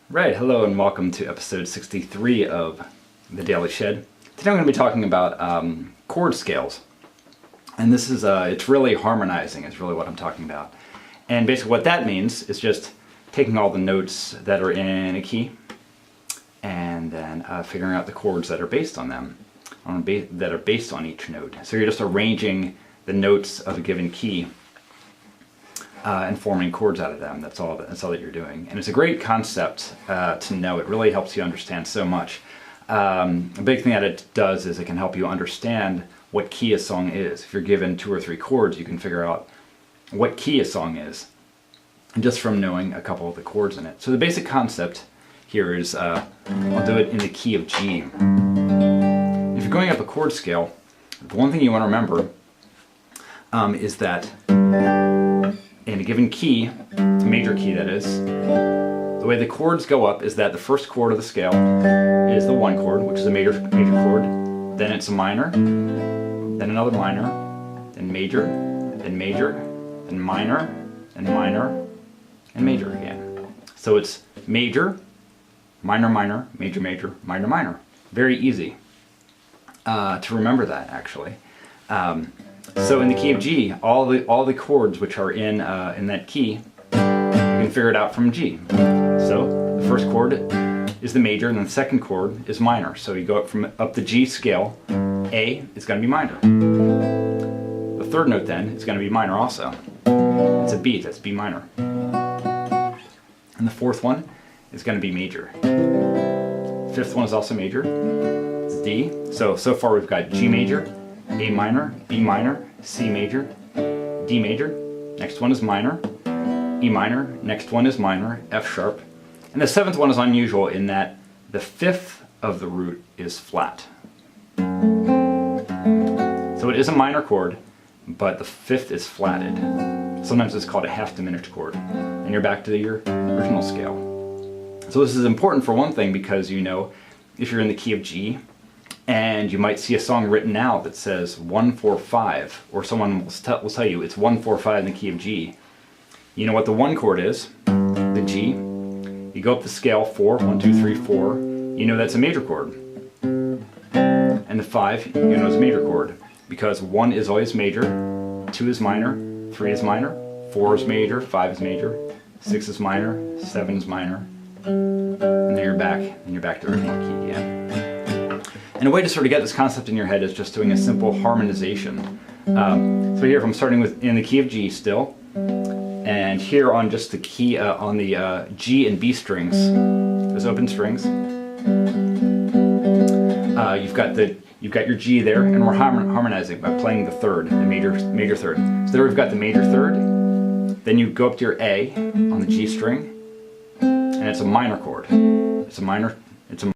Right, hello and welcome to episode 63 of the Daily Shed. Today I'm going to be talking about chord scales. And this is, it's really harmonizing is really what I'm talking about. And basically what that means is just taking all the notes that are in a key and then figuring out the chords that are based on them, that are based on each note. So you're just arranging the notes of a given key and forming chords out of them. That's all that you're doing. And it's a great concept to know. It really helps you understand so much. A big thing that it does is it can help you understand what key a song is. If you're given 2 or 3 chords, you can figure out what key a song is, and just from knowing a couple of the chords in it. So the basic concept here is, I'll do it in the key of G. If you're going up a chord scale, the one thing you want to remember is that in a given key, a major key that is, the way the chords go up is that the first chord of the scale is the 1 chord, which is a major chord, then it's a minor, then another minor, then major, then minor, and minor, and major again. So it's major, minor, minor, major, major, minor, minor. Very easy to remember that, actually. So in the key of G, all the chords which are in that key, you can figure it out from G. So the first chord is the major, and then the second chord is minor. So you go up the G scale, A is going to be minor. The third note then is going to be minor also. It's a B, that's B minor. And the fourth one is going to be major. Fifth one is also major. It's D. So far we've got G major, A minor, B minor, C major, D major, next one is minor, E minor, next one is minor, F sharp, and the 7th one is unusual in that the 5th of the root is flat. So it is a minor chord, but the 5th is flatted. Sometimes it's called a half diminished chord, and you're back to your original scale. So this is important for one thing because you know if you're in the key of G, and you might see a song written now that says 1-4-5, or someone will tell you it's 1-4-5 in the key of G. You know what the 1 chord is, the G. You go up the scale 4, 1, 2, 3, 4. You know that's a major chord. And the 5, you know is a major chord, because 1 is always major, 2 is minor, 3 is minor, 4 is major, 5 is major, 6 is minor, 7 is minor, and then you're back to the original key again. And a way to sort of get this concept in your head is just doing a simple harmonization. So here, if I'm starting in the key of G still, and here on just the key on the G and B strings, those open strings, you've got your G there, and we're harmonizing by playing the third, the major third. So there we've got the major third. Then you go up to your A on the G string, and it's a minor chord. It's a minor.